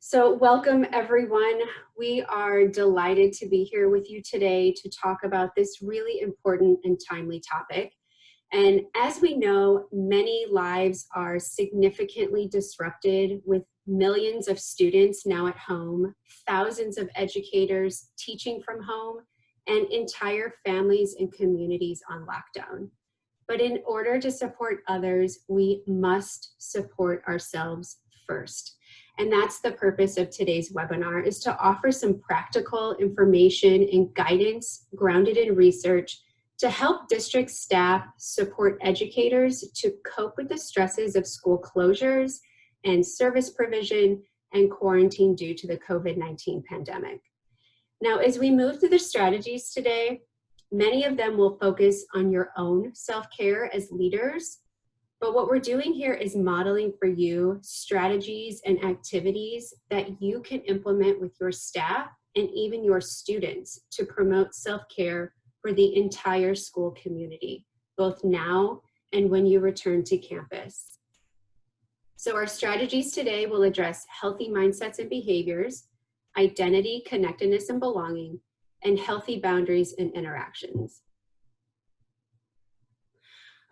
So welcome everyone. We are delighted to be here with you today to talk about this really important and timely topic. And as we know, many lives are significantly disrupted with millions of students now at home, thousands of educators teaching from home, and entire families and communities on lockdown. But in order to support others, we must support ourselves first. And that's the purpose of today's webinar, is to offer some practical information and guidance grounded in research to help district staff support educators to cope with the stresses of school closures and service provision and quarantine due to the COVID-19 pandemic. Now, as we move through the strategies today, many of them will focus on your own self-care as leaders. But what we're doing here is modeling for you strategies and activities that you can implement with your staff and even your students to promote self-care for the entire school community, both now and when you return to campus. So our strategies today will address healthy mindsets and behaviors, identity, connectedness, and belonging, and healthy boundaries and interactions.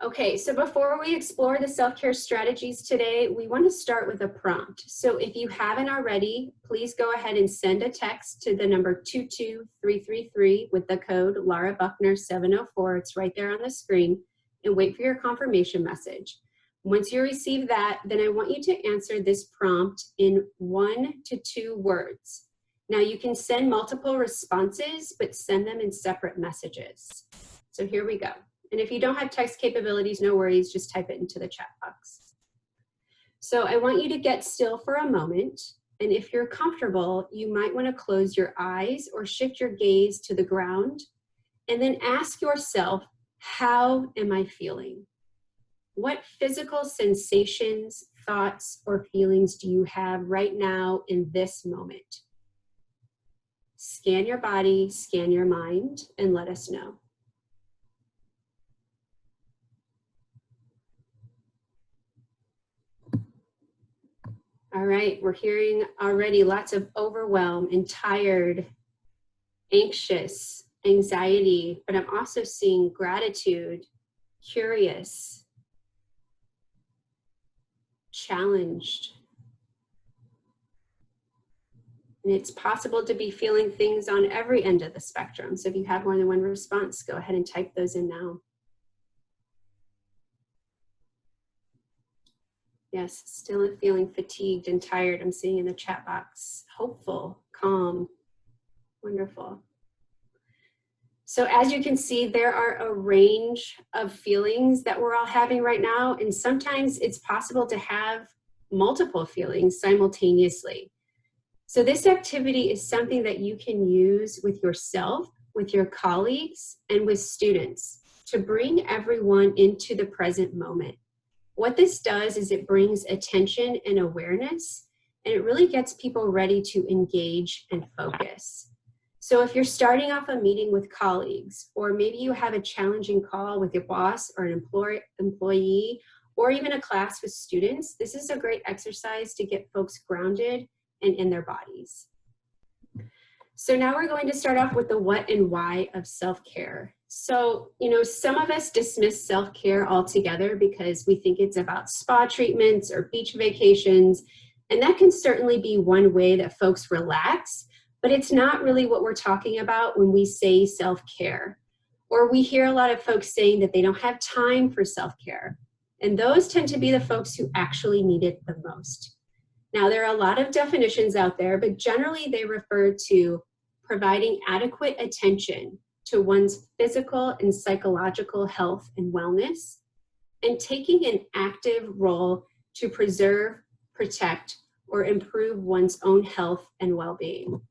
Okay, so before we explore the self-care strategies today, we want to start with a prompt. So if you haven't already, please go ahead and send a text to the number 22333 with the code Laura Buckner 704. It's right there on the screen, and wait for your confirmation message. Once you receive that, then I want you to answer this prompt in 1 to 2 words. Now you can send multiple responses, but send them in separate messages. So here we go. And if you don't have text capabilities, no worries, just type it into the chat box. So I want you to get still for a moment. And if you're comfortable, you might want to close your eyes or shift your gaze to the ground. And then ask yourself, how am I feeling? What physical sensations, thoughts, or feelings do you have right now in this moment? Scan your body, scan your mind, and let us know. All right, we're hearing already lots of overwhelm and tired, anxious, anxiety, but I'm also seeing gratitude, curious, challenged. And it's possible to be feeling things on every end of the spectrum. So if you have more than one response, go ahead and type those in now. Yes, still feeling fatigued and tired. I'm seeing in the chat box. Hopeful, calm, wonderful. So as you can see, there are a range of feelings that we're all having right now. And sometimes it's possible to have multiple feelings simultaneously. So this activity is something that you can use with yourself, with your colleagues, and with students to bring everyone into the present moment. What this does is it brings attention and awareness, and it really gets people ready to engage and focus. So if you're starting off a meeting with colleagues, or maybe you have a challenging call with your boss or an employee, or even a class with students, this is a great exercise to get folks grounded and in their bodies. So now we're going to start off with the what and why of self-care. So, some of us dismiss self-care altogether because we think it's about spa treatments or beach vacations, and that can certainly be one way that folks relax, but it's not really what we're talking about when we say self-care. Or we hear a lot of folks saying that they don't have time for self-care, and those tend to be the folks who actually need it the most. Now, there are a lot of definitions out there, but generally they refer to providing adequate attention to one's physical and psychological health and wellness, and taking an active role to preserve, protect, or improve one's own health and well-being.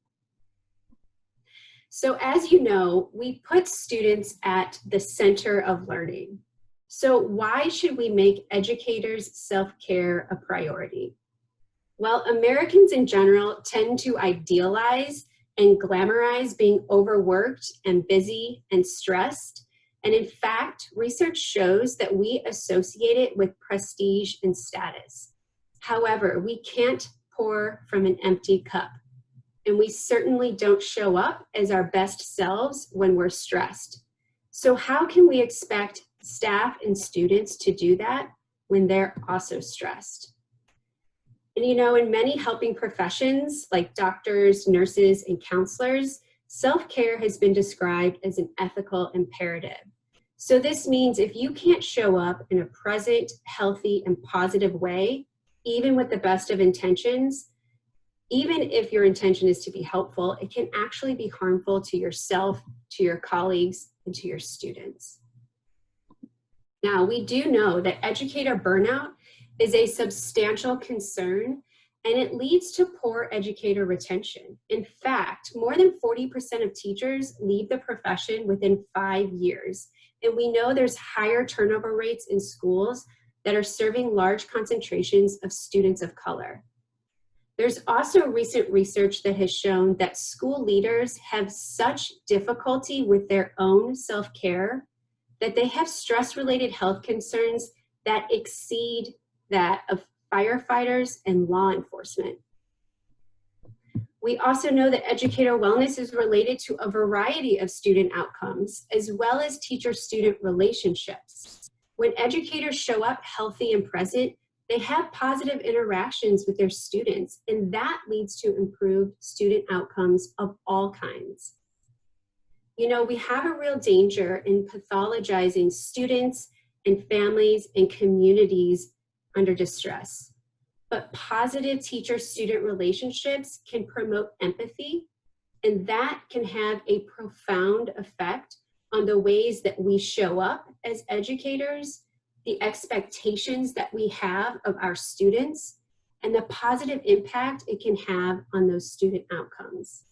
So as you know, we put students at the center of learning. So why should we make educators' self-care a priority? Well, Americans in general tend to idealize and glamorize being overworked and busy and stressed. And in fact, research shows that we associate it with prestige and status. However, we can't pour from an empty cup. And we certainly don't show up as our best selves when we're stressed. So how can we expect staff and students to do that when they're also stressed? And you know, in many helping professions like doctors, nurses, and counselors, self-care has been described as an ethical imperative. So this means if you can't show up in a present, healthy, and positive way, even with the best of intentions, even if your intention is to be helpful, it can actually be harmful to yourself, to your colleagues, and to your students. Now, we do know that educator burnout is a substantial concern, and it leads to poor educator retention. In fact, more than 40% of teachers leave the profession within 5 years. And we know there's higher turnover rates in schools that are serving large concentrations of students of color. There's also recent research that has shown that school leaders have such difficulty with their own self-care that they have stress-related health concerns that exceed that of firefighters and law enforcement. We also know that educator wellness is related to a variety of student outcomes, as well as teacher-student relationships. When educators show up healthy and present, they have positive interactions with their students, and that leads to improved student outcomes of all kinds. You know, we have a real danger in pathologizing students and families and communities under distress. But positive teacher-student relationships can promote empathy, and that can have a profound effect on the ways that we show up as educators, the expectations that we have of our students, and the positive impact it can have on those student outcomes.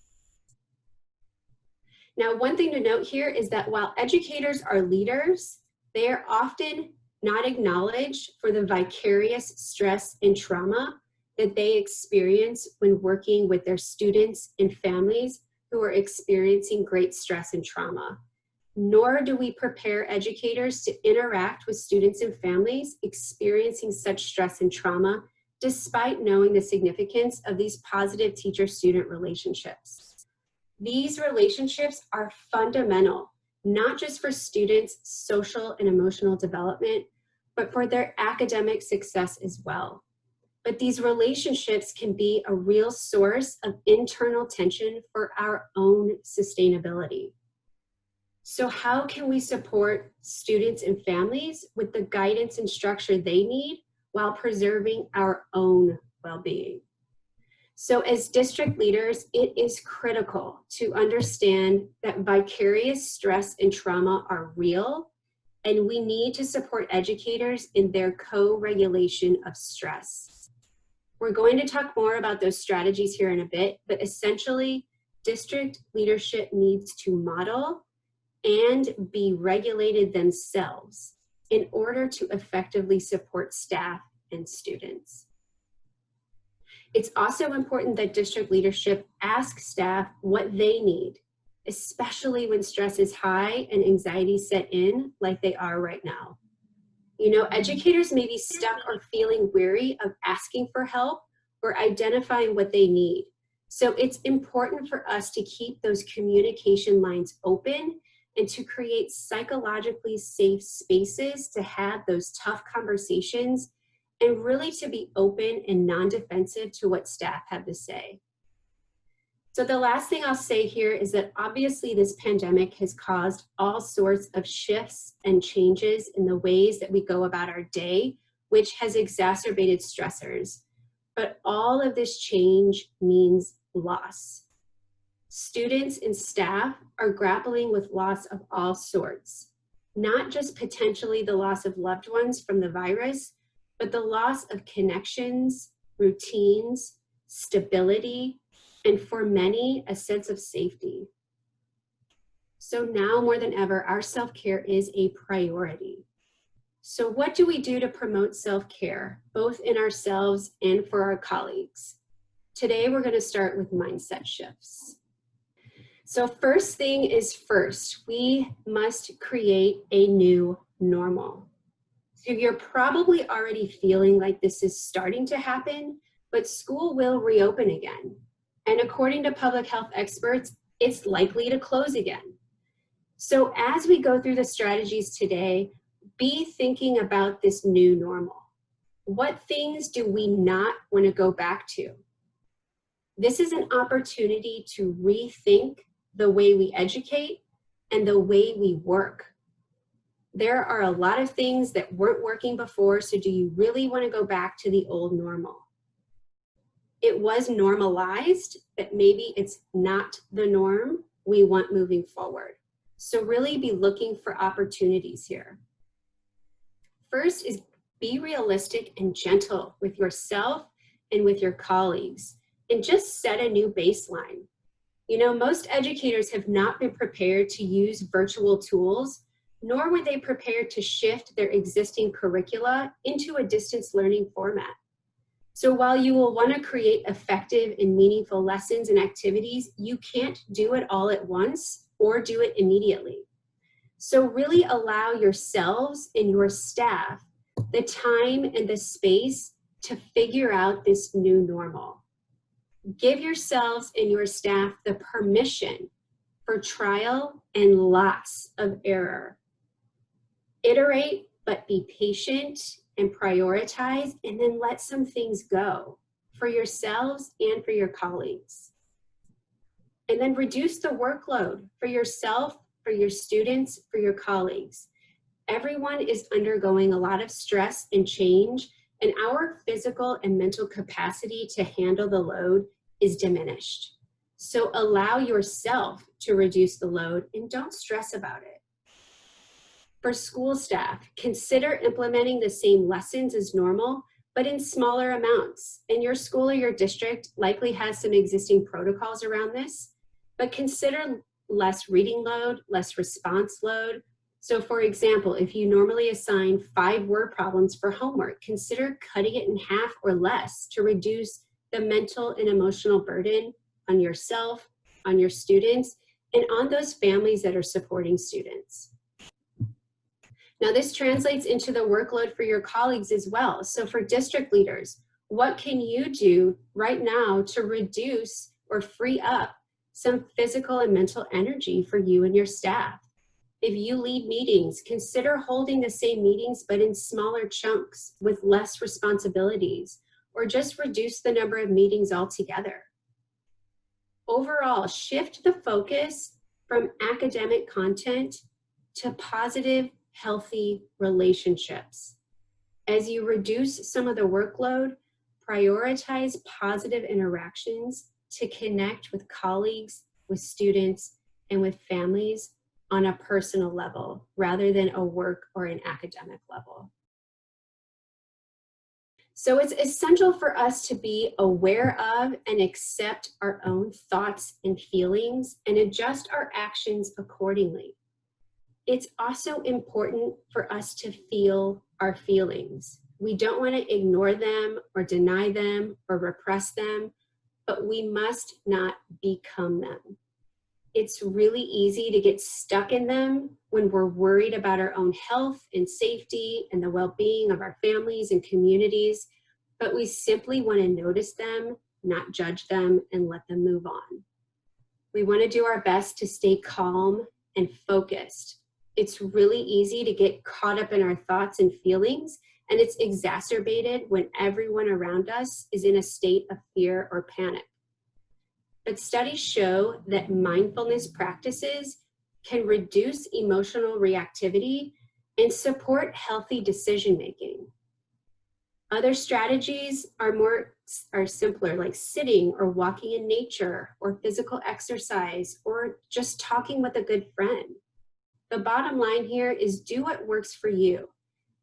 Now, one thing to note here is that while educators are leaders, they are often not acknowledged for the vicarious stress and trauma that they experience when working with their students and families who are experiencing great stress and trauma. Nor do we prepare educators to interact with students and families experiencing such stress and trauma, despite knowing the significance of these positive teacher-student relationships. These relationships are fundamental, not just for students' social and emotional development, but for their academic success as well. But these relationships can be a real source of internal tension for our own sustainability. So how can we support students and families with the guidance and structure they need while preserving our own well-being? So as district leaders, it is critical to understand that vicarious stress and trauma are real, and we need to support educators in their co-regulation of stress. We're going to talk more about those strategies here in a bit, but essentially, district leadership needs to model and be regulated themselves in order to effectively support staff and students. It's also important that district leadership ask staff what they need, especially when stress is high and anxiety set in like they are right now. You know, educators may be stuck or feeling weary of asking for help or identifying what they need. So it's important for us to keep those communication lines open and to create psychologically safe spaces to have those tough conversations and really to be open and non-defensive to what staff have to say. So the last thing I'll say here is that obviously this pandemic has caused all sorts of shifts and changes in the ways that we go about our day, which has exacerbated stressors. But all of this change means loss. Students and staff are grappling with loss of all sorts, not just potentially the loss of loved ones from the virus, but the loss of connections, routines, stability, and for many, a sense of safety. So now more than ever, our self-care is a priority. So what do we do to promote self-care, both in ourselves and for our colleagues? Today, we're going to start with mindset shifts. So first thing is first, we must create a new normal. So you're probably already feeling like this is starting to happen, but school will reopen again. And according to public health experts, it's likely to close again. So as we go through the strategies today, be thinking about this new normal. What things do we not want to go back to? This is an opportunity to rethink the way we educate and the way we work. There are a lot of things that weren't working before, so do you really want to go back to the old normal? It was normalized, but maybe it's not the norm we want moving forward. So really be looking for opportunities here. First is be realistic and gentle with yourself and with your colleagues, and just set a new baseline. You know, most educators have not been prepared to use virtual tools, nor were they prepared to shift their existing curricula into a distance learning format. So while you will want to create effective and meaningful lessons and activities, you can't do it all at once or do it immediately. So really allow yourselves and your staff the time and the space to figure out this new normal. Give yourselves and your staff the permission for trial and lots of error. Iterate, but be patient and prioritize, and then let some things go for yourselves and for your colleagues. And then reduce the workload for yourself, for your students, for your colleagues. Everyone is undergoing a lot of stress and change, and our physical and mental capacity to handle the load is diminished. So allow yourself to reduce the load and don't stress about it. For school staff, consider implementing the same lessons as normal, but in smaller amounts. And your school or your district likely has some existing protocols around this, but consider less reading load, less response load. So for example, if you normally assign 5 word problems for homework, consider cutting it in half or less to reduce the mental and emotional burden on yourself, on your students, and on those families that are supporting students. Now this translates into the workload for your colleagues as well. So for district leaders, what can you do right now to reduce or free up some physical and mental energy for you and your staff? If you lead meetings, consider holding the same meetings but in smaller chunks with less responsibilities, or just reduce the number of meetings altogether. Overall, shift the focus from academic content to positive, healthy relationships. As you reduce some of the workload, prioritize positive interactions to connect with colleagues, with students, and with families on a personal level rather than a work or an academic level. So it's essential for us to be aware of and accept our own thoughts and feelings and adjust our actions accordingly. It's also important for us to feel our feelings. We don't want to ignore them or deny them or repress them, but we must not become them. It's really easy to get stuck in them when we're worried about our own health and safety and the well-being of our families and communities, but we simply want to notice them, not judge them, and let them move on. We want to do our best to stay calm and focused. It's really easy to get caught up in our thoughts and feelings, and it's exacerbated when everyone around us is in a state of fear or panic. But studies show that mindfulness practices can reduce emotional reactivity and support healthy decision-making. Other strategies are simpler, like sitting or walking in nature or physical exercise or just talking with a good friend. The bottom line here is do what works for you.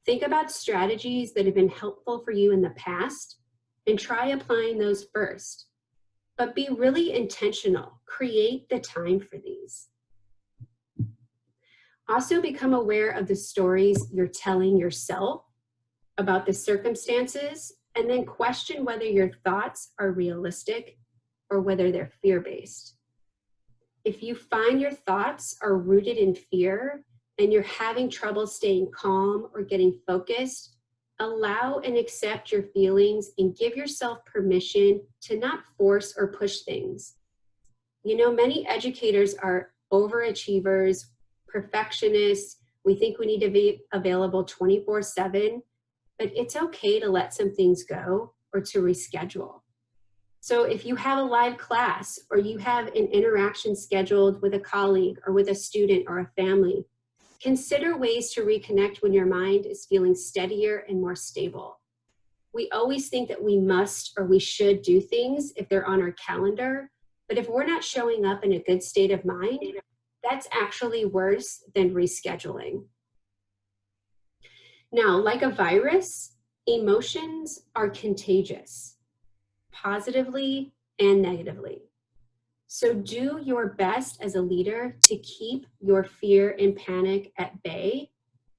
Think about strategies that have been helpful for you in the past and try applying those first. But be really intentional. Create the time for these. Also become aware of the stories you're telling yourself about the circumstances, and then question whether your thoughts are realistic or whether they're fear-based. If you find your thoughts are rooted in fear and you're having trouble staying calm or getting focused, Allow and accept your feelings and give yourself permission to not force or push things. You know, many educators are overachievers, perfectionists. We think we need to be available 24/7, but it's okay to let some things go or to reschedule. So if you have a live class or you have an interaction scheduled with a colleague or with a student or a family, consider ways to reconnect when your mind is feeling steadier and more stable. We always think that we must or we should do things if they're on our calendar, but if we're not showing up in a good state of mind, that's actually worse than rescheduling. Now, like a virus, emotions are contagious, positively and negatively. So do your best as a leader to keep your fear and panic at bay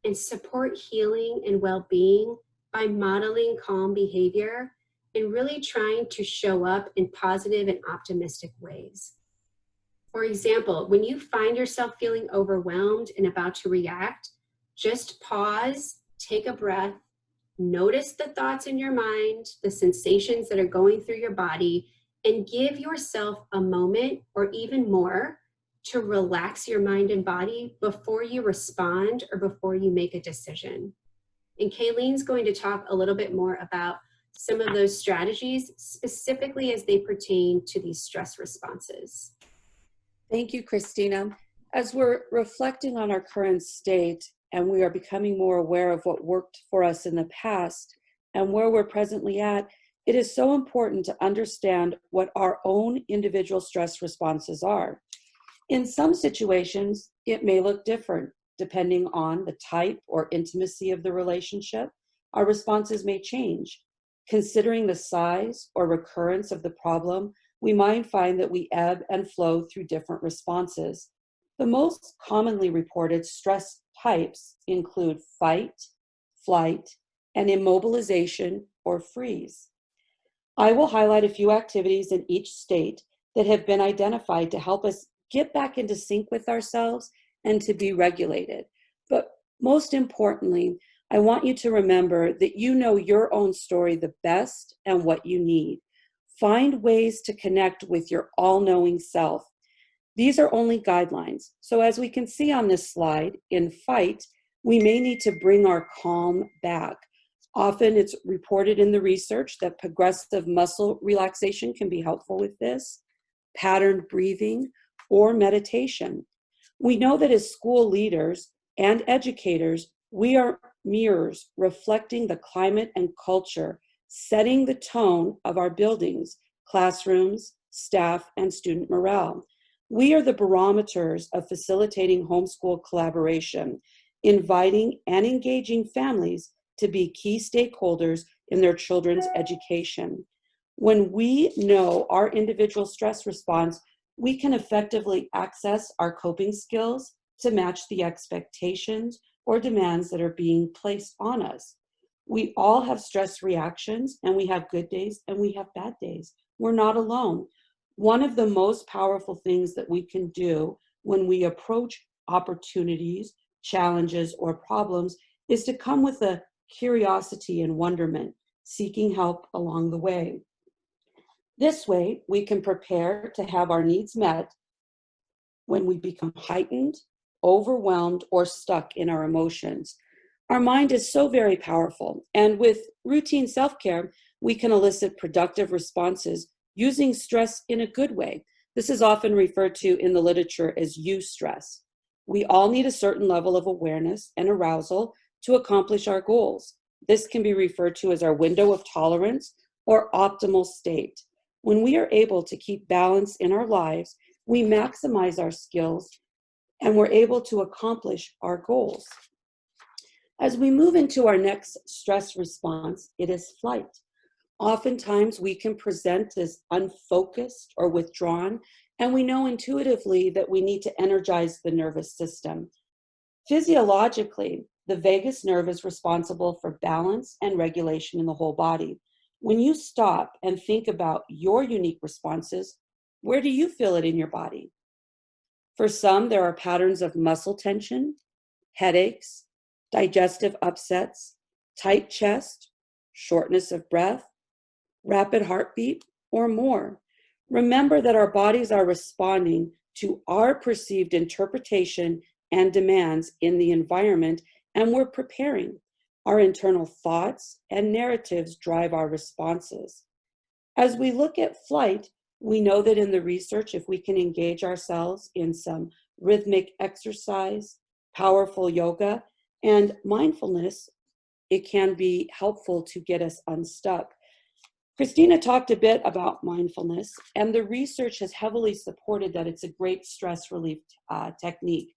and support healing and well-being by modeling calm behavior and really trying to show up in positive and optimistic ways. For example, when you find yourself feeling overwhelmed and about to react, just pause, take a breath, notice the thoughts in your mind, the sensations that are going through your body, and give yourself a moment or even more to relax your mind and body before you respond or before you make a decision. And Kayleen's going to talk a little bit more about some of those strategies, specifically as they pertain to these stress responses. Thank you, Christina. As we're reflecting on our current state and we are becoming more aware of what worked for us in the past and where we're presently at, it is so important to understand what our own individual stress responses are. In some situations, it may look different depending on the type or intimacy of the relationship. Our responses may change. Considering the size or recurrence of the problem, we might find that we ebb and flow through different responses. The most commonly reported stress types include fight, flight, and immobilization or freeze. I will highlight a few activities in each state that have been identified to help us get back into sync with ourselves and to be regulated. But most importantly, I want you to remember that you know your own story the best and what you need. Find ways to connect with your all-knowing self. These are only guidelines. So as we can see on this slide, in fight, we may need to bring our calm back. Often it's reported in the research that progressive muscle relaxation can be helpful with this, patterned breathing, or meditation. We know that as school leaders and educators, we are mirrors reflecting the climate and culture, setting the tone of our buildings, classrooms, staff, and student morale. We are the barometers of facilitating homeschool collaboration, inviting and engaging families to be key stakeholders in their children's education. When we know our individual stress response, we can effectively access our coping skills to match the expectations or demands that are being placed on us. We all have stress reactions, and we have good days and we have bad days. We're not alone. One of the most powerful things that we can do when we approach opportunities, challenges, or problems is to come with a curiosity and wonderment, seeking help along the way. This way, we can prepare to have our needs met when we become heightened, overwhelmed, or stuck in our emotions. Our mind is so very powerful, and with routine self-care, we can elicit productive responses using stress in a good way. This is often referred to in the literature as eustress. We all need a certain level of awareness and arousal to accomplish our goals. This can be referred to as our window of tolerance or optimal state. When we are able to keep balance in our lives, we maximize our skills and we're able to accomplish our goals. As we move into our next stress response, it is flight. Oftentimes we can present as unfocused or withdrawn, and we know intuitively that we need to energize the nervous system. Physiologically, the vagus nerve is responsible for balance and regulation in the whole body. When you stop and think about your unique responses, where do you feel it in your body? For some, there are patterns of muscle tension, headaches, digestive upsets, tight chest, shortness of breath, rapid heartbeat, or more. Remember that our bodies are responding to our perceived interpretation and demands in the environment, and we're preparing. Our internal thoughts and narratives drive our responses. As we look at flight, we know that in the research, if we can engage ourselves in some rhythmic exercise, powerful yoga, and mindfulness, it can be helpful to get us unstuck. Christina talked a bit about mindfulness, and the research has heavily supported that it's a great stress relief technique.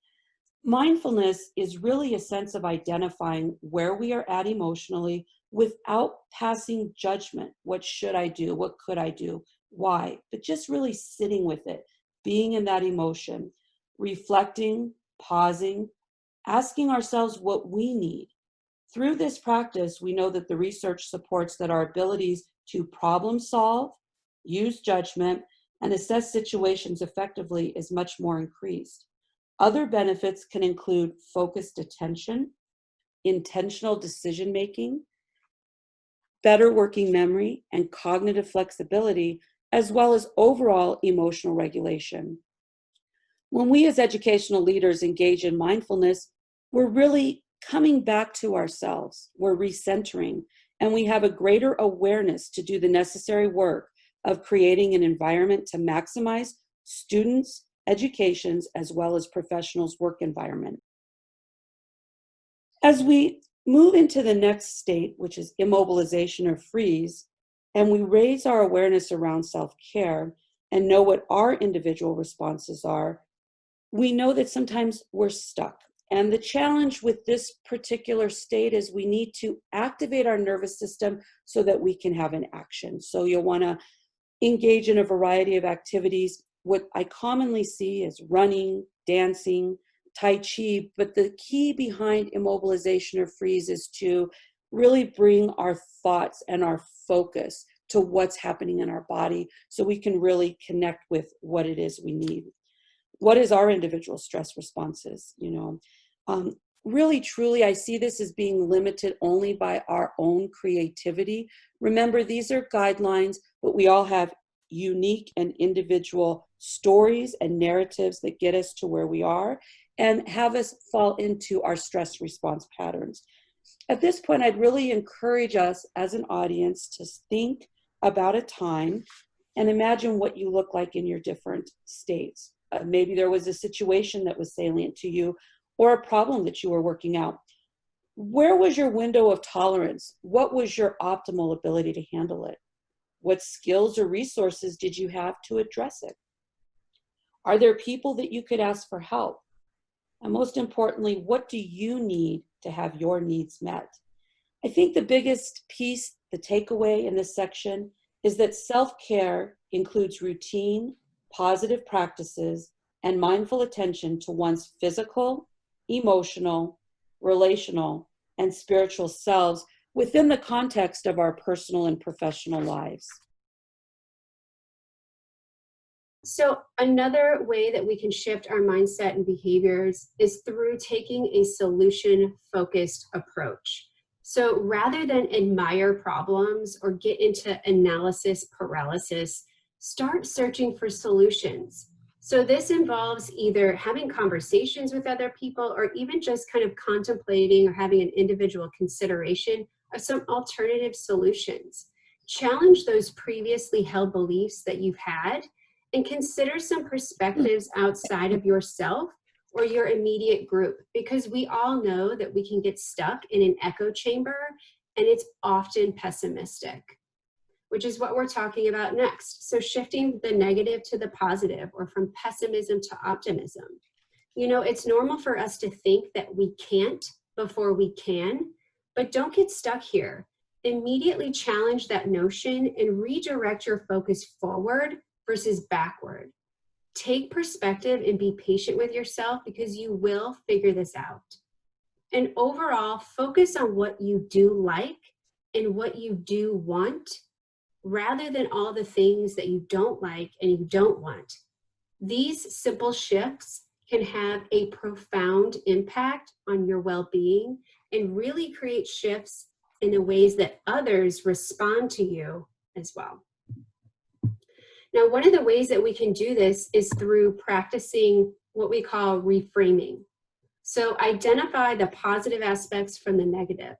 Mindfulness is really a sense of identifying where we are at emotionally without passing judgment. What should I do? What could I do? Why? But just really sitting with it, being in that emotion, reflecting, pausing, asking ourselves what we need. Through this practice, we know that the research supports that our abilities to problem solve, use judgment, and assess situations effectively is much more increased. Other benefits can include focused attention, intentional decision-making, better working memory, and cognitive flexibility, as well as overall emotional regulation. When we as educational leaders engage in mindfulness, we're really coming back to ourselves, we're recentering, and we have a greater awareness to do the necessary work of creating an environment to maximize students' educations as well as professionals' work environment. As we move into the next state, which is immobilization or freeze, and we raise our awareness around self-care and know what our individual responses are, we know that sometimes we're stuck. And the challenge with this particular state is we need to activate our nervous system so that we can have an action. So you'll want to engage in a variety of activities. What I commonly see is running, dancing, Tai Chi, but the key behind immobilization or freeze is to really bring our thoughts and our focus to what's happening in our body so we can really connect with what it is we need. What is our individual stress responses? Really, truly, I see this as being limited only by our own creativity. Remember, these are guidelines, but we all have unique and individual stories and narratives that get us to where we are and have us fall into our stress response patterns. At this point, I'd really encourage us as an audience to think about a time and imagine what you look like in your different states. Maybe there was a situation that was salient to you or a problem that you were working out. Where was your window of tolerance? What was your optimal ability to handle it? What skills or resources did you have to address it? Are there people that you could ask for help? And most importantly, what do you need to have your needs met? I think the biggest piece, the takeaway in this section, is that self-care includes routine, positive practices, and mindful attention to one's physical, emotional, relational, and spiritual selves within the context of our personal and professional lives. So another way that we can shift our mindset and behaviors is through taking a solution-focused approach. So rather than admire problems or get into analysis paralysis, start searching for solutions. So this involves either having conversations with other people or even just kind of contemplating or having an individual consideration of some alternative solutions. Challenge those previously held beliefs that you've had and consider some perspectives outside of yourself or your immediate group, because we all know that we can get stuck in an echo chamber and it's often pessimistic, which is what we're talking about next. So shifting the negative to the positive, or from pessimism to optimism. It's normal for us to think that we can't before we can, but don't get stuck here. Immediately challenge that notion and redirect your focus forward versus backward. Take perspective and be patient with yourself, because you will figure this out. And overall, focus on what you do like and what you do want, rather than all the things that you don't like and you don't want. These simple shifts can have a profound impact on your well-being and really create shifts in the ways that others respond to you as well. Now, one of the ways that we can do this is through practicing what we call reframing. So identify the positive aspects from the negative.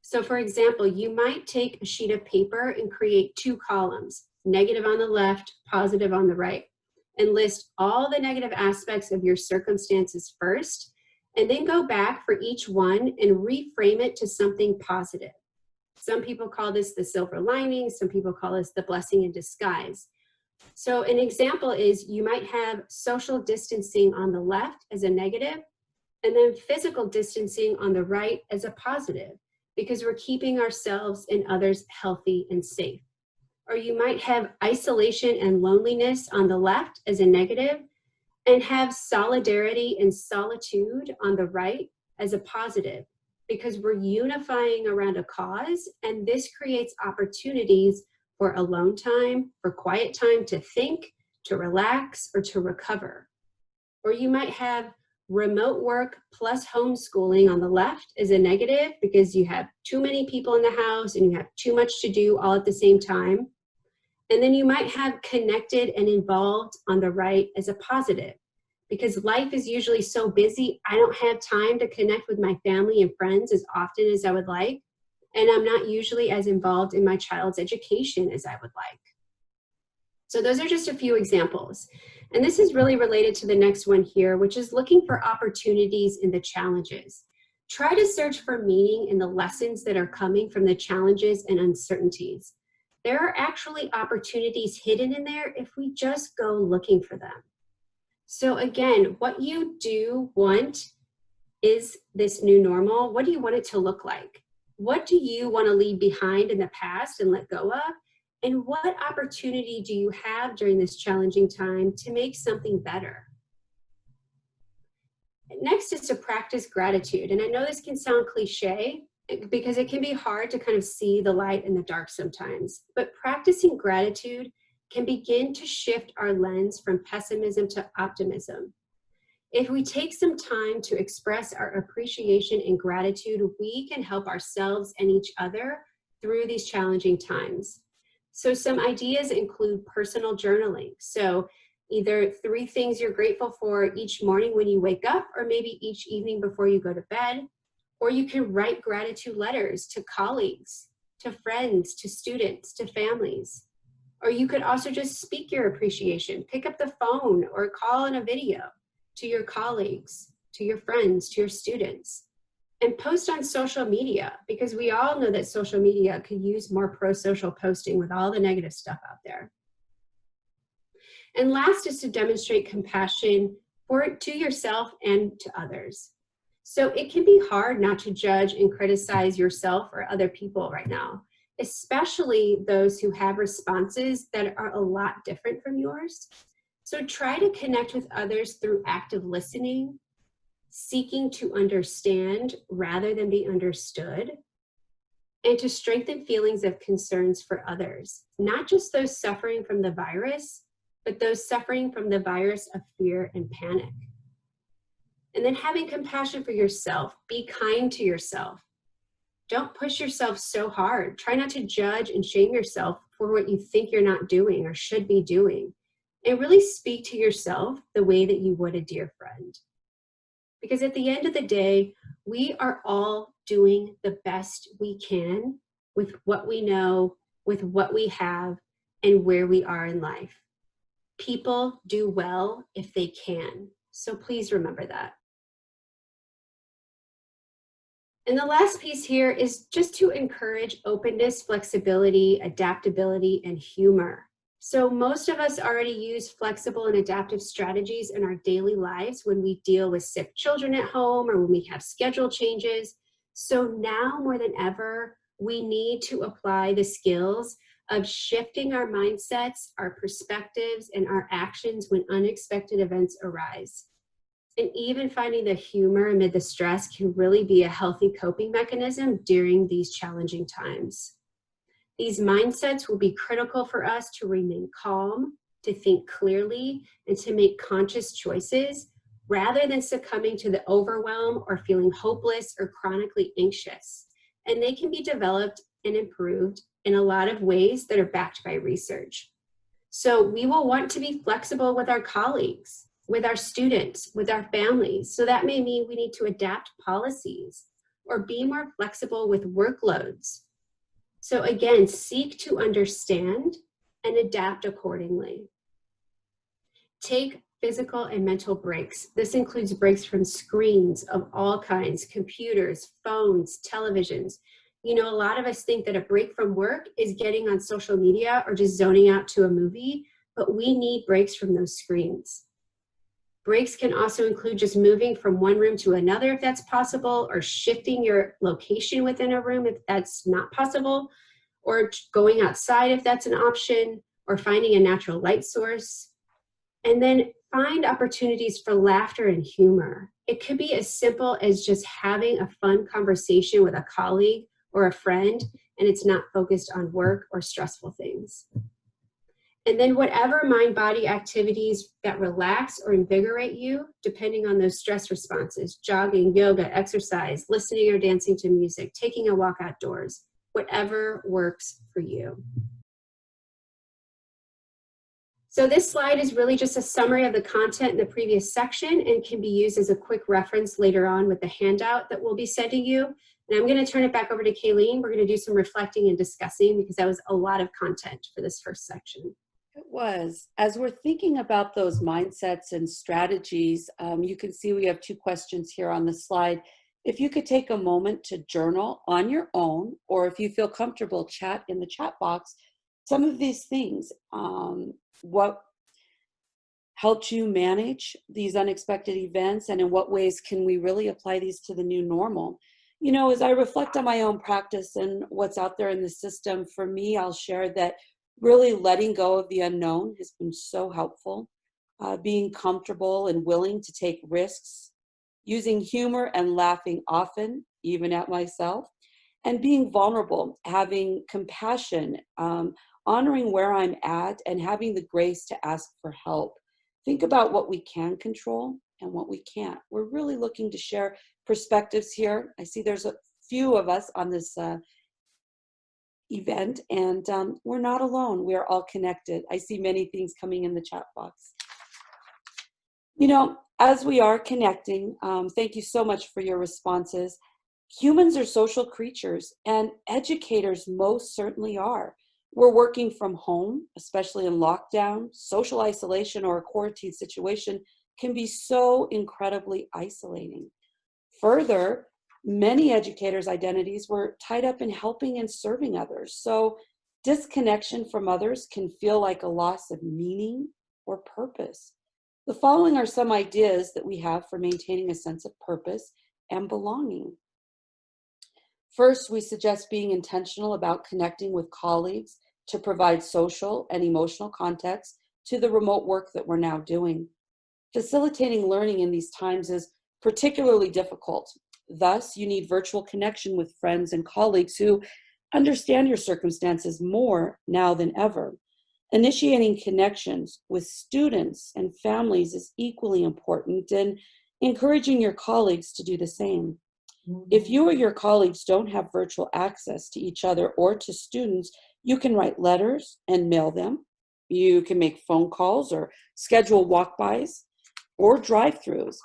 So for example, you might take a sheet of paper and create 2 columns, negative on the left, positive on the right, and list all the negative aspects of your circumstances first, and then go back for each one and reframe it to something positive. Some people call this the silver lining, some people call this the blessing in disguise. So an example is you might have social distancing on the left as a negative, and then physical distancing on the right as a positive, because we're keeping ourselves and others healthy and safe. Or you might have isolation and loneliness on the left as a negative, and have solidarity and solitude on the right as a positive, because we're unifying around a cause, and this creates opportunities for alone time, for quiet time to think, to relax, or to recover. Or you might have remote work plus homeschooling on the left as a negative, because you have too many people in the house and you have too much to do all at the same time. And then you might have connected and involved on the right as a positive, because life is usually so busy, I don't have time to connect with my family and friends as often as I would like, and I'm not usually as involved in my child's education as I would like. So those are just a few examples. And this is really related to the next one here, which is looking for opportunities in the challenges. Try to search for meaning in the lessons that are coming from the challenges and uncertainties. There are actually opportunities hidden in there if we just go looking for them. So again, what you do want is this new normal. What do you want it to look like? What do you want to leave behind in the past and let go of? And what opportunity do you have during this challenging time to make something better? Next is to practice gratitude. And I know this can sound cliche because it can be hard to kind of see the light in the dark sometimes, but practicing gratitude can begin to shift our lens from pessimism to optimism. If we take some time to express our appreciation and gratitude, we can help ourselves and each other through these challenging times. So some ideas include personal journaling. So either 3 things you're grateful for each morning when you wake up, or maybe each evening before you go to bed. Or you can write gratitude letters to colleagues, to friends, to students, to families. Or you could also just speak your appreciation. Pick up the phone or call in a video to your colleagues, to your friends, to your students. And post on social media, because we all know that social media could use more pro-social posting with all the negative stuff out there. And last is to demonstrate compassion to yourself and to others. So it can be hard not to judge and criticize yourself or other people right now, especially those who have responses that are a lot different from yours. So try to connect with others through active listening, seeking to understand rather than be understood, and to strengthen feelings of concerns for others, not just those suffering from the virus, but those suffering from the virus of fear and panic. And then having compassion for yourself. Be kind to yourself. Don't push yourself so hard. Try not to judge and shame yourself for what you think you're not doing or should be doing. And really speak to yourself the way that you would a dear friend. Because at the end of the day, we are all doing the best we can with what we know, with what we have, and where we are in life. People do well if they can. So please remember that. And the last piece here is just to encourage openness, flexibility, adaptability, and humor. So most of us already use flexible and adaptive strategies in our daily lives when we deal with sick children at home or when we have schedule changes. So now more than ever, we need to apply the skills of shifting our mindsets, our perspectives, and our actions when unexpected events arise. And even finding the humor amid the stress can really be a healthy coping mechanism during these challenging times. These mindsets will be critical for us to remain calm, to think clearly, and to make conscious choices rather than succumbing to the overwhelm or feeling hopeless or chronically anxious. and they can be developed and improved in a lot of ways that are backed by research. So we will want to be flexible with our colleagues, with our students, with our families. So that may mean we need to adapt policies or be more flexible with workloads. So again, seek to understand and adapt accordingly. Take physical and mental breaks. This includes breaks from screens of all kinds, computers, phones, televisions. You know, a lot of us think that a break from work is getting on social media or just zoning out to a movie, but we need breaks from those screens. Breaks can also include just moving from one room to another if that's possible, or shifting your location within a room if that's not possible, or going outside if that's an option, or finding a natural light source. And then find opportunities for laughter and humor. It could be as simple as just having a fun conversation with a colleague or a friend, and it's not focused on work or stressful things. And then whatever mind-body activities that relax or invigorate you, depending on those stress responses, jogging, yoga, exercise, listening or dancing to music, taking a walk outdoors, whatever works for you. So this slide is really just a summary of the content in the previous section and can be used as a quick reference later on with the handout that we'll be sending you. And I'm going to turn it back over to Kayleen. We're going to do some reflecting and discussing because that was a lot of content for this first section. It was. As we're thinking about those mindsets and strategies, you can see we have 2 questions here on the slide. If you could take a moment to journal on your own, or if you feel comfortable, chat in the chat box, some of these things. What helped you manage these unexpected events, and in what ways can we really apply these to the new normal? You know, as I reflect on my own practice and what's out there in the system, for me, I'll share that really letting go of the unknown has been so helpful. Being comfortable and willing to take risks, using humor and laughing often, even at myself, and being vulnerable, having compassion, honoring where I'm at, and having the grace to ask for help. Think about what we can control and what we can't. We're really looking to share perspectives here. I see there's a few of us on this event, and we're not alone. We're all connected. I see many things coming in the chat box. You know, as we are connecting, thank you so much for your responses. Humans are social creatures, and educators most certainly are. We're working from home, especially in lockdown. Social isolation or a quarantine situation can be so incredibly isolating. Further, many educators' identities were tied up in helping and serving others. So disconnection from others can feel like a loss of meaning or purpose. The following are some ideas that we have for maintaining a sense of purpose and belonging. First, we suggest being intentional about connecting with colleagues to provide social and emotional context to the remote work that we're now doing. Facilitating learning in these times is particularly difficult. Thus, you need virtual connection with friends and colleagues who understand your circumstances more now than ever. Initiating connections with students and families is equally important, and encouraging your colleagues to do the same. If you or your colleagues don't have virtual access to each other or to students, you can write letters and mail them. You can make phone calls or schedule walk-bys or drive-throughs.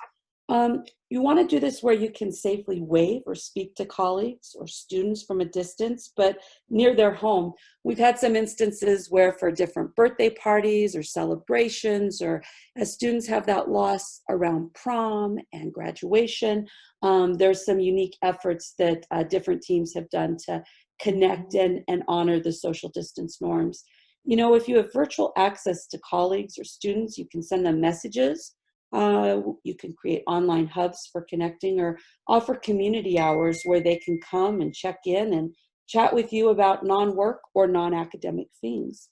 You want to do this where you can safely wave or speak to colleagues or students from a distance, but near their home. We've had some instances where for different birthday parties or celebrations, or as students have that loss around prom and graduation, there's some unique efforts that different teams have done to connect and honor the social distance norms. You know, if you have virtual access to colleagues or students, you can send them messages. You can create online hubs for connecting, or offer community hours where they can come and check in and chat with you about non-work or non-academic things.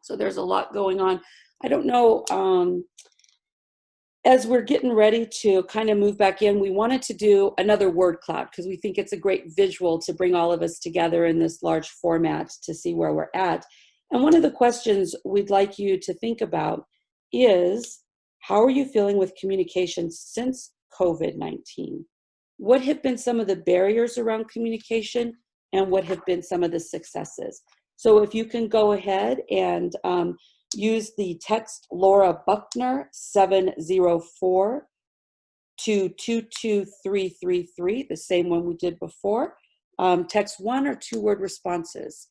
So there's a lot going on. I don't know, as we're getting ready to kind of move back in, we wanted to do another word cloud because we think it's a great visual to bring all of us together in this large format to see where we're at. And one of the questions we'd like you to think about is, how are you feeling with communication since COVID-19? what have been some of the barriers around communication, and what have been some of the successes. So if you can go ahead and use the text Laura Buckner 704 to 22333, the same one we did before. Text 1 or 2 word responses.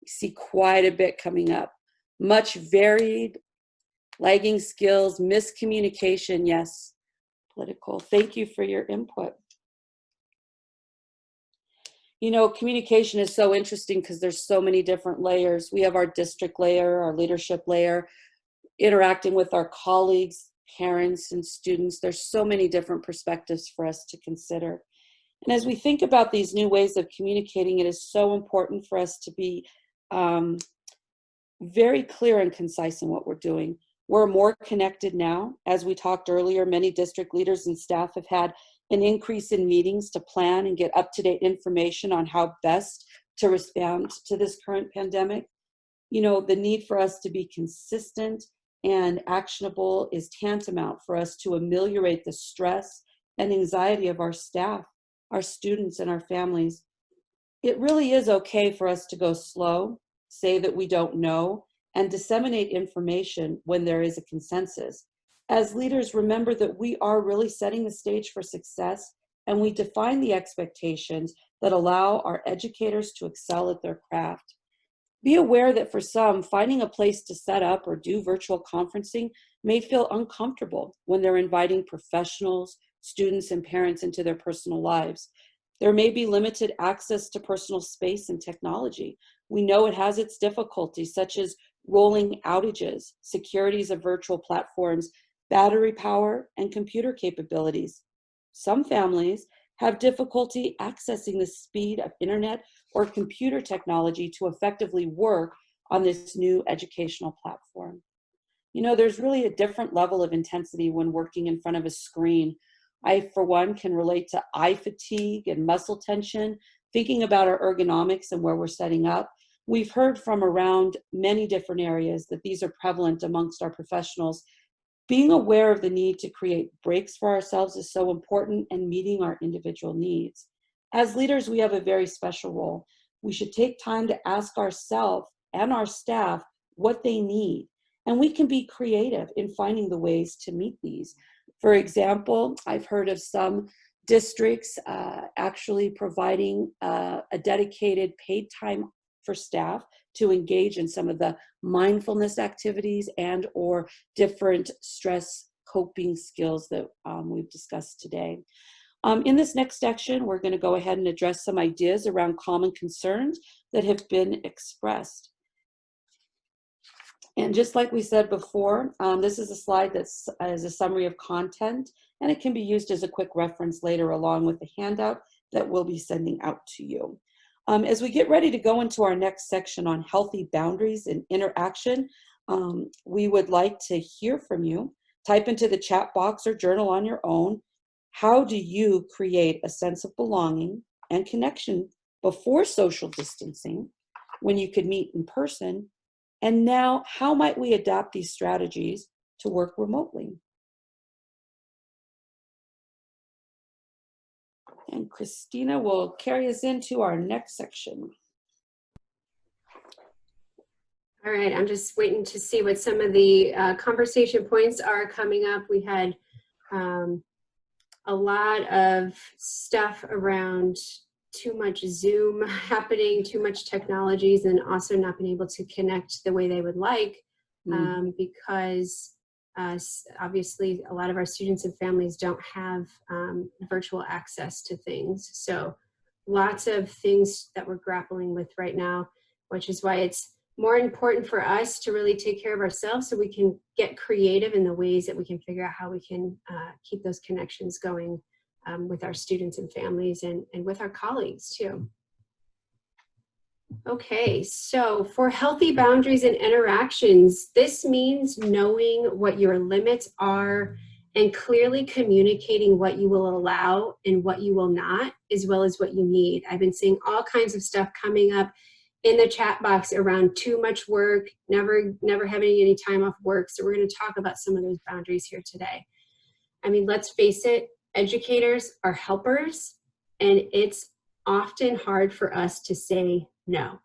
You see quite a bit coming up. Much varied, lagging skills, miscommunication, yes, political. Thank you for your input. You know, communication is so interesting because there's so many different layers. We have our district layer, our leadership layer, interacting with our colleagues, parents, and students. There's so many different perspectives for us to consider. And as we think about these new ways of communicating, it is so important for us to be very clear and concise in what we're doing. We're more connected now. As we talked earlier, many district leaders and staff have had an increase in meetings to plan and get up-to-date information on how best to respond to this current pandemic. You know, the need for us to be consistent and actionable is tantamount for us to ameliorate the stress and anxiety of our staff, our students, and our families. It really is okay for us to go slow, say that we don't know, and disseminate information when there is a consensus. As leaders, remember that we are really setting the stage for success, and we define the expectations that allow our educators to excel at their craft. Be aware that for some, finding a place to set up or do virtual conferencing may feel uncomfortable when they're inviting professionals, students, and parents into their personal lives. There may be limited access to personal space and technology. We know it has its difficulties, such as rolling outages, securities of virtual platforms, battery power, and computer capabilities. Some families have difficulty accessing the speed of internet or computer technology to effectively work on this new educational platform. You know, there's really a different level of intensity when working in front of a screen. I, for one, can relate to eye fatigue and muscle tension, thinking about our ergonomics and where we're setting up. We've heard from around many different areas that these are prevalent amongst our professionals. Being aware of the need to create breaks for ourselves is so important, and meeting our individual needs. As leaders, we have a very special role. We should take time to ask ourselves and our staff what they need, and we can be creative in finding the ways to meet these. For example, I've heard of some districts actually providing a dedicated paid time for staff to engage in some of the mindfulness activities and or different stress coping skills that we've discussed today. In this next section, we're going to go ahead and address some ideas around common concerns that have been expressed. And just like we said before, this is a slide that's a summary of content, and it can be used as a quick reference later along with the handout that we'll be sending out to you. As we get ready to go into our next section on healthy boundaries and interaction, we would like to hear from you. Type into the chat box or journal on your own. How do you create a sense of belonging and connection before social distancing when you could meet in person? And now, how might we adapt these strategies to work remotely? And Christina will carry us into our next section. All right, I'm just waiting to see what some of the conversation points are coming up. We had a lot of stuff around too much Zoom happening, too much technologies, and also not being able to connect the way they would like because obviously a lot of our students and families don't have virtual access to things. So lots of things that we're grappling with right now, which is why it's more important for us to really take care of ourselves so we can get creative in the ways that we can figure out how we can keep those connections going with our students and families and with our colleagues too. Okay, so for healthy boundaries and interactions, this means knowing what your limits are and clearly communicating what you will allow and what you will not, as well as what you need. I've been seeing all kinds of stuff coming up in the chat box around too much work, never having any time off work. So we're going to talk about some of those boundaries here today. I mean, let's face it, Educators are helpers, and it's often hard for us to say no.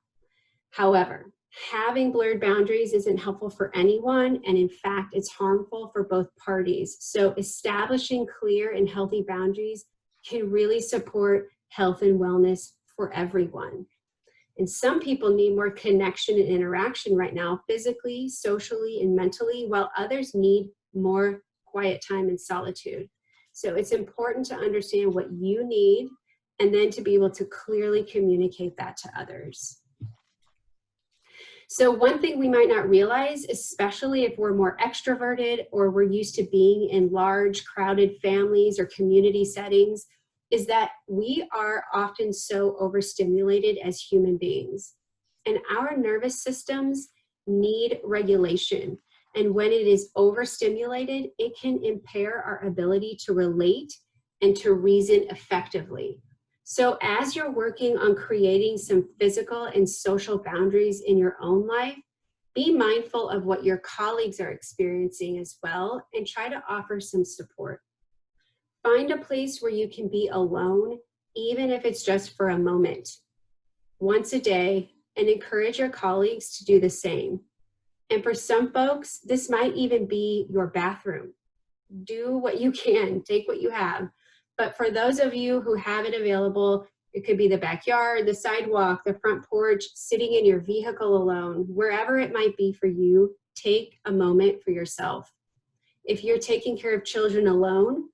However, having blurred boundaries isn't helpful for anyone, and in fact, it's harmful for both parties. So establishing clear and healthy boundaries can really support health and wellness for everyone. And some people need more connection and interaction right now, physically, socially, and mentally, while others need more quiet time and solitude. So it's important to understand what you need and then to be able to clearly communicate that to others. So one thing we might not realize, especially if we're more extroverted or we're used to being in large, crowded families or community settings, is that we are often so overstimulated as human beings. And our nervous systems need regulation. And when it is overstimulated, it can impair our ability to relate and to reason effectively. So as you're working on creating some physical and social boundaries in your own life, be mindful of what your colleagues are experiencing as well and try to offer some support. Find a place where you can be alone, even if it's just for a moment, once a day, and encourage your colleagues to do the same. And for some folks, this might even be your bathroom. Do what you can, take what you have. But for those of you who have it available, it could be the backyard, the sidewalk, the front porch, sitting in your vehicle alone, wherever it might be for you, take a moment for yourself. If you're taking care of children alone,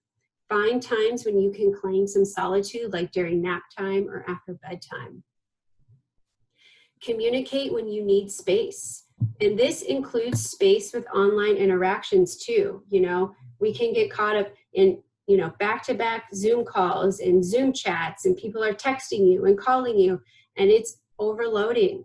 find times when you can claim some solitude, like during nap time or after bedtime. Communicate when you need space. And this includes space with online interactions too. You know, we can get caught up in back-to-back Zoom calls and Zoom chats, and people are texting you and calling you, and it's overloading.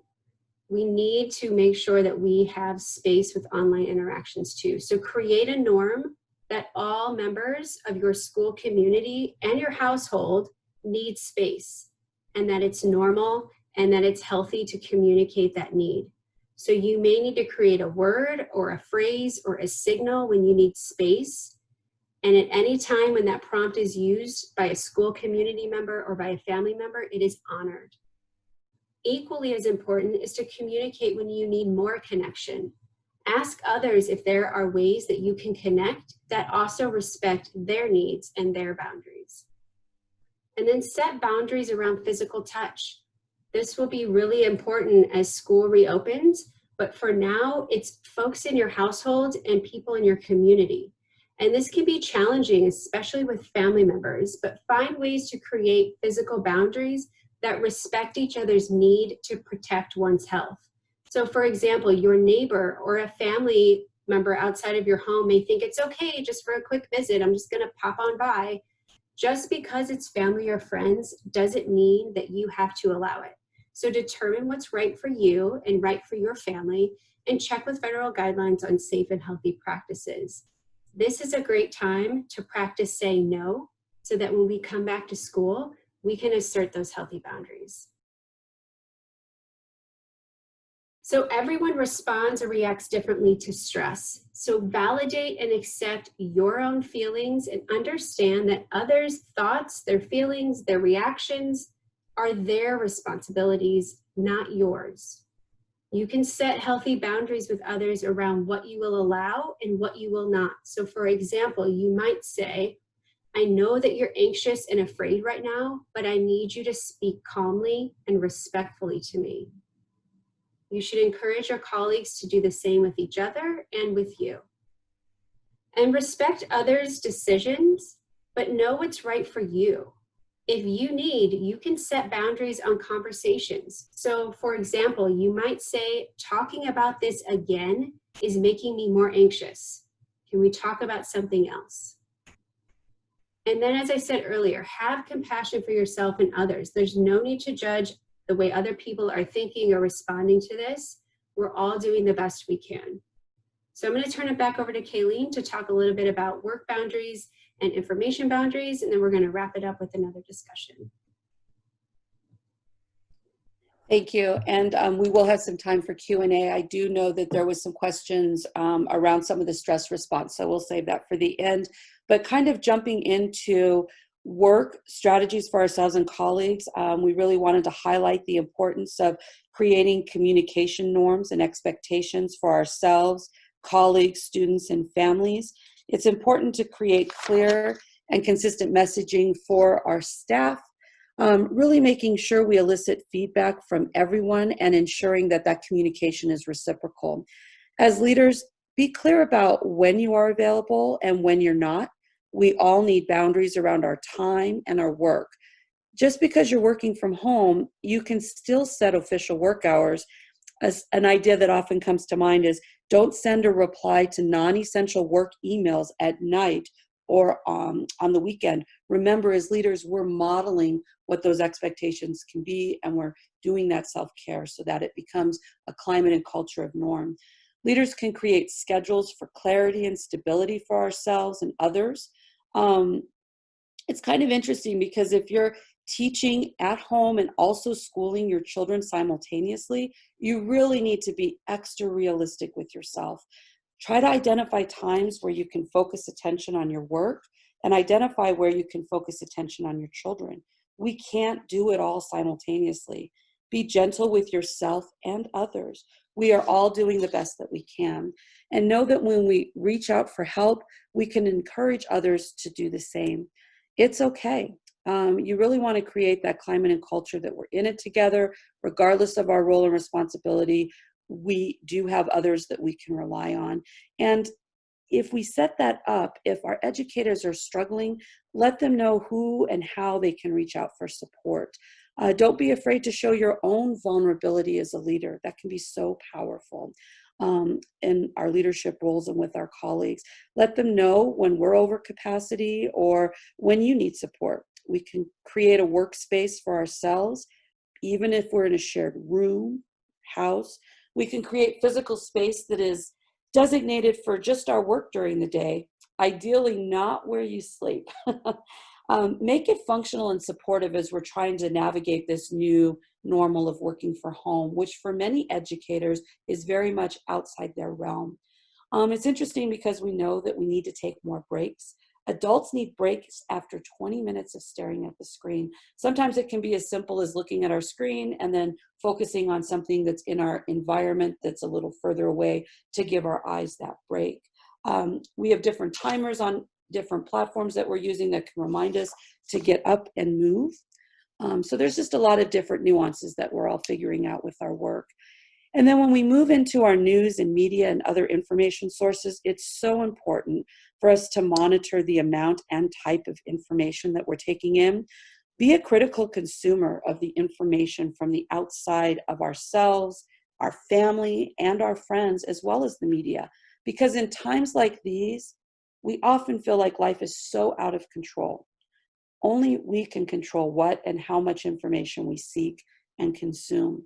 We need to make sure that we have space with online interactions too. So create a norm that all members of your school community and your household need space, and that it's normal and that it's healthy to communicate that need. So you may need to create a word or a phrase or a signal when you need space. And at any time when that prompt is used by a school community member or by a family member, it is honored. Equally as important is to communicate when you need more connection. Ask others if there are ways that you can connect that also respect their needs and their boundaries. And then set boundaries around physical touch. This will be really important as school reopens, but for now, it's folks in your household and people in your community. And this can be challenging, especially with family members, but find ways to create physical boundaries that respect each other's need to protect one's health. So for example, your neighbor or a family member outside of your home may think it's okay just for a quick visit, I'm just gonna pop on by. Just because it's family or friends doesn't mean that you have to allow it. So determine what's right for you and right for your family, and check with federal guidelines on safe and healthy practices. This is a great time to practice saying no, so that when we come back to school, we can assert those healthy boundaries. So everyone responds or reacts differently to stress. So validate and accept your own feelings and understand that others' thoughts, their feelings, their reactions are their responsibilities, not yours. You can set healthy boundaries with others around what you will allow and what you will not. So for example, you might say, I know that you're anxious and afraid right now, but I need you to speak calmly and respectfully to me. You should encourage your colleagues to do the same with each other and with you. And respect others' decisions, but know what's right for you. If you need, you can set boundaries on conversations. So for example, you might say, talking about this again is making me more anxious. Can we talk about something else? And then, as I said earlier, have compassion for yourself and others. There's no need to judge the way other people are thinking or responding to this. We're all doing the best we can. So I'm going to turn it back over to Kayleen to talk a little bit about work boundaries and information boundaries, and then we're going to wrap it up with another discussion. Thank you. And we will have some time for Q&A. I do know that there was some questions around some of the stress response, so we'll save that for the end. But kind of jumping into work strategies for ourselves and colleagues, we really wanted to highlight the importance of creating communication norms and expectations for ourselves, colleagues, students, and families. It's important to create clear and consistent messaging for our staff, really making sure we elicit feedback from everyone and ensuring that that communication is reciprocal. As leaders, be clear about when you are available and when you're not. We all need boundaries around our time and our work. Just because you're working from home, you can still set official work hours. As an idea that often comes to mind is don't send a reply to non-essential work emails at night or on the weekend. Remember, as leaders, we're modeling what those expectations can be, and we're doing that self-care so that it becomes a climate and culture of norm. Leaders can create schedules for clarity and stability for ourselves and others. It's kind of interesting because if you're teaching at home and also schooling your children simultaneously, you really need to be extra realistic with yourself. Try to identify times where you can focus attention on your work and identify where you can focus attention on your children. We can't do it all simultaneously. Be gentle with yourself and others. We are all doing the best that we can. And know that when we reach out for help, we can encourage others to do the same. It's okay. You really want to create that climate and culture that we're in it together, regardless of our role and responsibility. We do have others that we can rely on. And if we set that up, if our educators are struggling, let them know who and how they can reach out for support. Don't be afraid to show your own vulnerability as a leader. That can be so powerful in our leadership roles and with our colleagues. Let them know when we're over capacity or when you need support. We can create a workspace for ourselves, even if we're in a shared room, house. We can create physical space that is designated for just our work during the day, ideally not where you sleep. Make it functional and supportive as we're trying to navigate this new normal of working from home, which for many educators is very much outside their realm. It's interesting because we know that we need to take more breaks. Adults need breaks after 20 minutes of staring at the screen. Sometimes it can be as simple as looking at our screen and then focusing on something that's in our environment that's a little further away to give our eyes that break. We have different timers on different platforms that we're using that can remind us to get up and move. So there's just a lot of different nuances that we're all figuring out with our work. And then when we move into our news and media and other information sources, it's so important for us to monitor the amount and type of information that we're taking in. Be a critical consumer of the information from the outside of ourselves, our family, and our friends, as well as the media. Because in times like these, we often feel like life is so out of control. Only we can control what and how much information we seek and consume.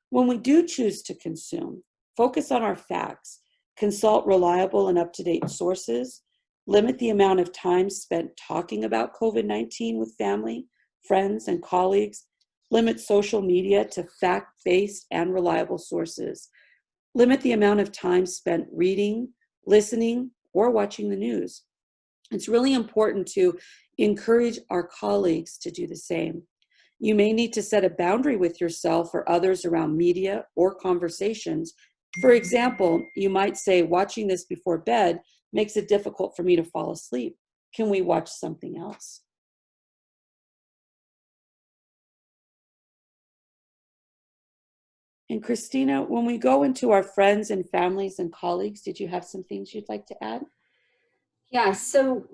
When we do choose to consume, focus on our facts, consult reliable and up-to-date sources, limit the amount of time spent talking about COVID-19 with family, friends, and colleagues, limit social media to fact-based and reliable sources, limit the amount of time spent reading, listening, or watching the news. It's really important to encourage our colleagues to do the same. You may need to set a boundary with yourself or others around media or conversations. For example, you might say, watching this before bed makes it difficult for me to fall asleep. Can we watch something else? And Christina, when we go into our friends and families and colleagues, did you have some things you'd like to add? Yeah, so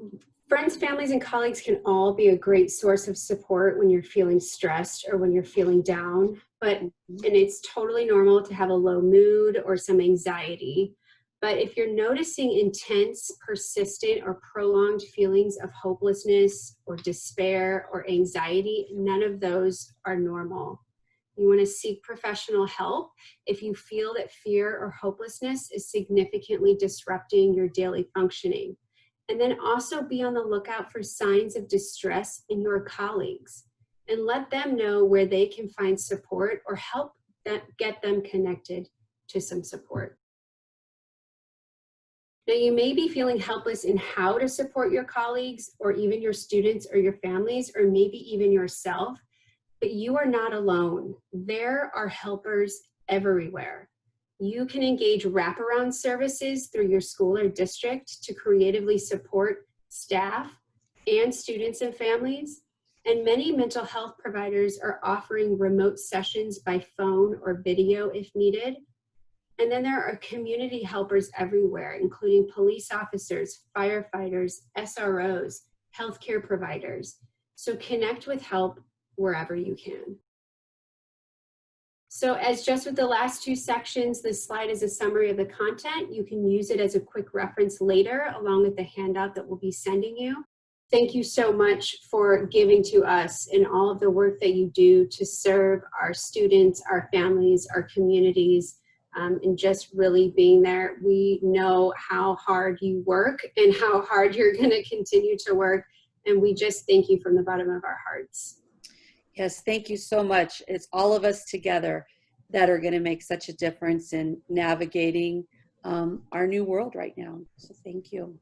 friends, families, and colleagues can all be a great source of support when you're feeling stressed or when you're feeling down. And it's totally normal to have a low mood or some anxiety. But if you're noticing intense, persistent, or prolonged feelings of hopelessness or despair or anxiety, none of those are normal. You want to seek professional help if you feel that fear or hopelessness is significantly disrupting your daily functioning. And then also be on the lookout for signs of distress in your colleagues. and let them know where they can find support or help get them connected to some support. Now, you may be feeling helpless in how to support your colleagues or even your students or your families or maybe even yourself, but you are not alone. There are helpers everywhere. You can engage wraparound services through your school or district to creatively support staff and students and families. And many mental health providers are offering remote sessions by phone or video if needed. And then there are community helpers everywhere, including police officers, firefighters, SROs, healthcare providers. So connect with help wherever you can. So as just with the last two sections, this slide is a summary of the content. You can use it as a quick reference later, along with the handout that we'll be sending you. Thank you so much for giving to us and all of the work that you do to serve our students, our families, our communities, and just really being there. We know how hard you work and how hard you're going to continue to work, and we just thank you from the bottom of our hearts. Yes, thank you so much. It's all of us together that are going to make such a difference in navigating our new world right now. So thank you.